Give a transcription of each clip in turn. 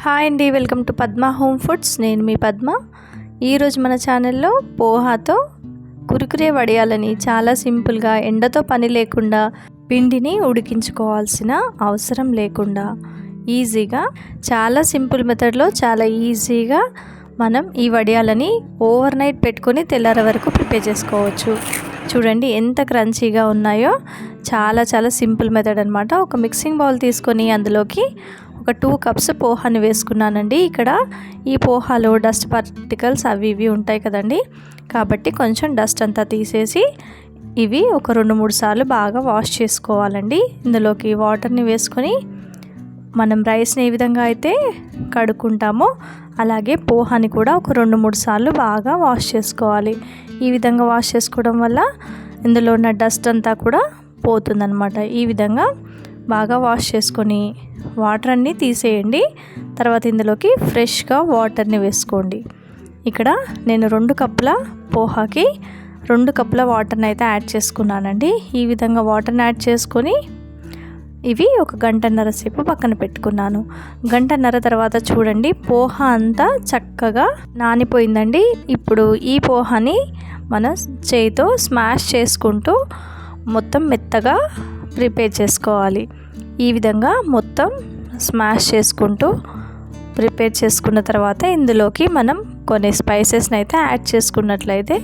Hi అండి, welcome to Padma home foods. నేను మీ పద్మ. ఈరోజు మన ఛానల్లో పోహాతో కురుకురే వడియాలని చాలా సింపుల్గా, ఎండతో పని లేకుండా, పిండిని ఉడికించుకోవాల్సిన అవసరం లేకుండా ఈజీగా, చాలా సింపుల్ మెథడ్లో చాలా ఈజీగా మనం ఈ వడియాలని ఓవర్ నైట్ పెట్టుకొని తెల్లారి వరకు ప్రిపేర్ చేసుకోవచ్చు. చూడండి ఎంత క్రంచీగా ఉన్నాయో. చాలా చాలా సింపుల్ మెథడ్ అనమాట. ఒక మిక్సింగ్ బౌల్ తీసుకొని అందులోకి ఒక 2 కప్స్ పోహాని వేసుకున్నానండి. ఇక్కడ ఈ పోహాలో డస్ట్ పార్టికల్స్ అవి ఇవి ఉంటాయి కదండి, కాబట్టి కొంచెం డస్ట్ అంతా తీసేసి ఇవి ఒక 2-3 సార్లు బాగా వాష్ చేసుకోవాలండి. ఇందులోకి వాటర్ని వేసుకొని మనం రైస్ని ఏ విధంగా అయితే కడుక్కుంటామో అలాగే పోహాని కూడా ఒక 2-3 సార్లు బాగా వాష్ చేసుకోవాలి. ఈ విధంగా వాష్ చేసుకోవడం వల్ల ఇందులో ఉన్న డస్ట్ అంతా కూడా పోతుందన్నమాట. ఈ విధంగా బాగా వాష్ చేసుకొని వాటర్ అన్నీ తీసేయండి. తర్వాత ఇందులోకి ఫ్రెష్గా వాటర్ని వేసుకోండి. ఇక్కడ నేను 2 కప్పుల పోహాకి 2 కప్పుల వాటర్ని అయితే యాడ్ చేసుకున్నానండి. ఈ విధంగా వాటర్ని యాడ్ చేసుకొని ఇవి ఒక గంటన్నర సేపు పక్కన పెట్టుకున్నాను. గంటన్నర తర్వాత చూడండి పోహా అంతా చక్కగా నానిపోయిందండి. ఇప్పుడు ఈ పోహాని మన చేయితో స్మాష్ చేసుకుంటూ మొత్తం మెత్తగా ప్రిపేర్ చేసుకోవాలి. ఈ విధంగా మొత్తం స్మాష్ చేసుకుంటూ ప్రిపేర్ చేసుకున్న తర్వాత ఇందులోకి మనం కొన్ని స్పైసెస్ని అయితే యాడ్ చేసుకున్నట్లయితే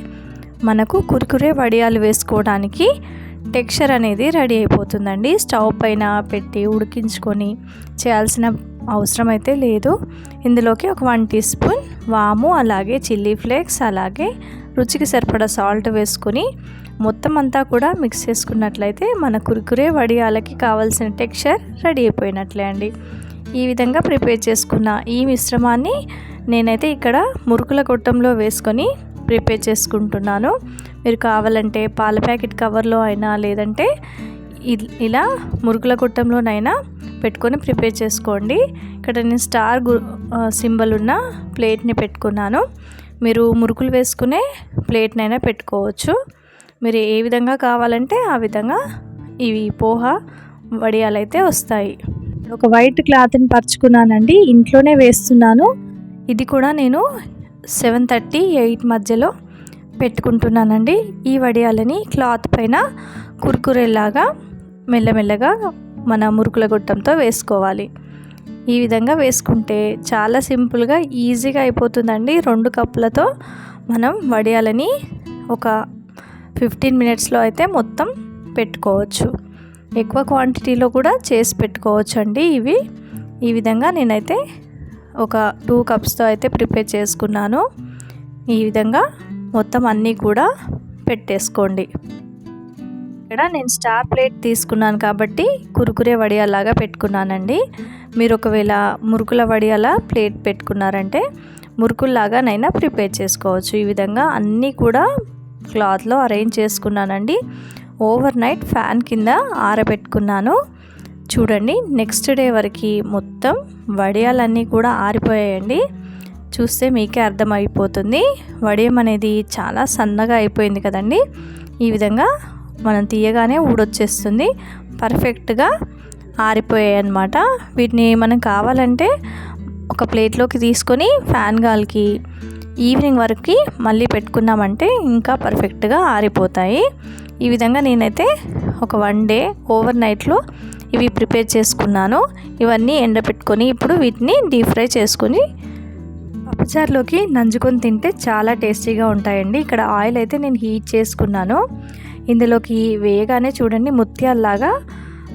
మనకు కురుకురే వడియాలు వేసుకోవడానికి టెక్స్చర్ అనేది రెడీ అయిపోతుందండి. స్టవ్ పైన పెట్టి ఉడికించుకొని చేయాల్సిన అవసరం అయితే లేదు. ఇందులోకి ఒక 1 టీ స్పూన్ వాము, అలాగే చిల్లీ ఫ్లేక్స్, అలాగే రుచికి సరిపడా సాల్ట్ వేసుకొని మొత్తం అంతా కూడా మిక్స్ చేసుకున్నట్లయితే మన కురుకురే వడియాలకి కావాల్సిన టెక్స్చర్ రెడీ అయిపోయినట్లే అండి. ఈ విధంగా ప్రిపేర్ చేసుకున్న ఈ మిశ్రమాన్ని నేనైతే ఇక్కడ మురుకుల గొట్టంలో వేసుకొని ప్రిపేర్ చేసుకుంటున్నాను. మీరు కావాలంటే పాల ప్యాకెట్ కవర్లో అయినా, లేదంటే ఇలా మురుకుల గొట్టంలోనైనా పెట్టుకొని ప్రిపేర్ చేసుకోండి. ఇక్కడ నేను స్టార్ సింబల్ ఉన్న ప్లేట్ని పెట్టుకున్నాను. మీరు మురుకులు వేసుకునే ప్లేట్నైనా పెట్టుకోవచ్చు. మీరు ఏ విధంగా కావాలంటే ఆ విధంగా ఇవి పోహా వడియాలు అయితే వస్తాయి. ఒక వైట్ క్లాత్ని పరుచుకున్నానండి, ఇంట్లోనే వేస్తున్నాను. ఇది కూడా నేను 7:30-8 మధ్యలో పెట్టుకుంటున్నానండి. ఈ వడియాలని క్లాత్ పైన కురుకురేలాగా మెల్లమెల్లగా మన మురుకుల గొట్టంతో వేసుకోవాలి. ఈ విధంగా వేసుకుంటే చాలా సింపుల్గా ఈజీగా అయిపోతుందండి. 2 కప్పులతో మనం వడియాలని ఒక 15 మినిట్స్లో అయితే మొత్తం పెట్టుకోవచ్చు. ఎక్కువ క్వాంటిటీలో కూడా చేసి పెట్టుకోవచ్చు అండి. ఇవి ఈ విధంగా నేనైతే ఒక 2 కప్స్తో అయితే ప్రిపేర్ చేసుకున్నాను. ఈ విధంగా మొత్తం అన్నీ కూడా పెట్టేసుకోండి. ఇక్కడ నేను స్టార్ ప్లేట్ తీసుకున్నాను కాబట్టి కురుకురే వడియాలాగా పెట్టుకున్నానండి. మీరు ఒకవేళ మురుకుల వడియాల ప్లేట్ పెట్టుకున్నారంటే మురుకుల్లాగానైనా ప్రిపేర్ చేసుకోవచ్చు. ఈ విధంగా అన్నీ కూడా క్లాత్లో అరేంజ్ చేసుకున్నానండి. ఓవర్ నైట్ ఫ్యాన్ కింద ఆరబెట్టుకున్నాను. చూడండి నెక్స్ట్ డే వరకు మొత్తం వడియాలన్నీ కూడా ఆరిపోయాయండి. చూస్తే మీకే అర్థమైపోతుంది. వడియం అనేది చాలా సన్నగా అయిపోయింది కదండి. ఈ విధంగా మనం తీయగానే ఊడొచ్చేస్తుంది. పర్ఫెక్ట్గా ఆరిపోయాయి అన్నమాట. వీటిని మనం కావాలంటే ఒక ప్లేట్లోకి తీసుకొని ఫ్యాన్ గాలికి ఈవినింగ్ వరకు మళ్ళీ పెట్టుకున్నామంటే ఇంకా పర్ఫెక్ట్గా ఆరిపోతాయి. ఈ విధంగా నేనైతే ఒక 1 డే ఓవర్ నైట్లో ఇవి ప్రిపేర్ చేసుకున్నాను. ఇవన్నీ ఎండబెట్టుకొని ఇప్పుడు వీటిని డీప్ ఫ్రై చేసుకొని పప్పుచారులోకి నంజుకొని తింటే చాలా టేస్టీగా ఉంటాయండి. ఇక్కడ ఆయిల్ అయితే నేను హీట్ చేసుకున్నాను. ఇందులోకి వేయగానే చూడండి ముత్యాల్లాగా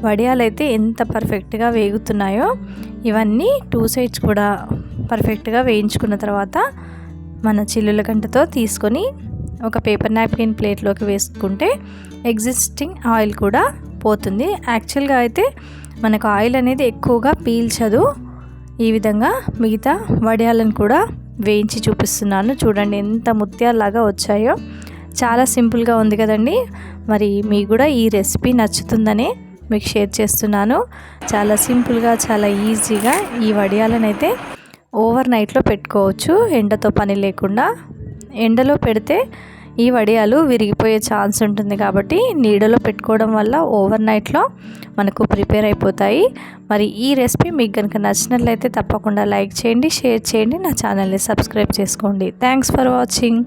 వడియాలు అయితే ఎంత పర్ఫెక్ట్గా వేగుతున్నాయో. ఇవన్నీ 2 సైడ్స్ కూడా పర్ఫెక్ట్గా వేయించుకున్న తర్వాత మన చిల్లుల గంటతో తీసుకొని ఒక పేపర్ నాప్కిన్ ప్లేట్లోకి వేసుకుంటే ఎగ్జిస్టింగ్ ఆయిల్ కూడా పోతుంది. యాక్చువల్గా అయితే మనకు ఆయిల్ అనేది ఎక్కువగా పీల్చదు. ఈ విధంగా మిగతా వడియాలను కూడా వేయించి చూపిస్తున్నాను. చూడండి ఎంత ముత్యాల్లాగా వచ్చాయో. చాలా సింపుల్గా ఉంది కదండి. మరి మీకు కూడా ఈ రెసిపీ నచ్చుతుందని మీకు షేర్ చేస్తున్నాను. చాలా సింపుల్గా, చాలా ఈజీగా ఈ వడియాలను అయితే ఓవర్ నైట్లో పెట్టుకోవచ్చు. ఎండతో పని లేకుండా. ఎండలో పెడితే ఈ వడియాలు విరిగిపోయే ఛాన్స్ ఉంటుంది కాబట్టి నీడలో పెట్టుకోవడం వల్ల ఓవర్ నైట్లో మనకు ప్రిపేర్ అయిపోతాయి. మరి ఈ రెసిపీ మీకు కనుక నచ్చినట్లయితే తప్పకుండా లైక్ చేయండి, షేర్ చేయండి, నా ఛానల్ని సబ్స్క్రైబ్ చేసుకోండి. Thanks for watching.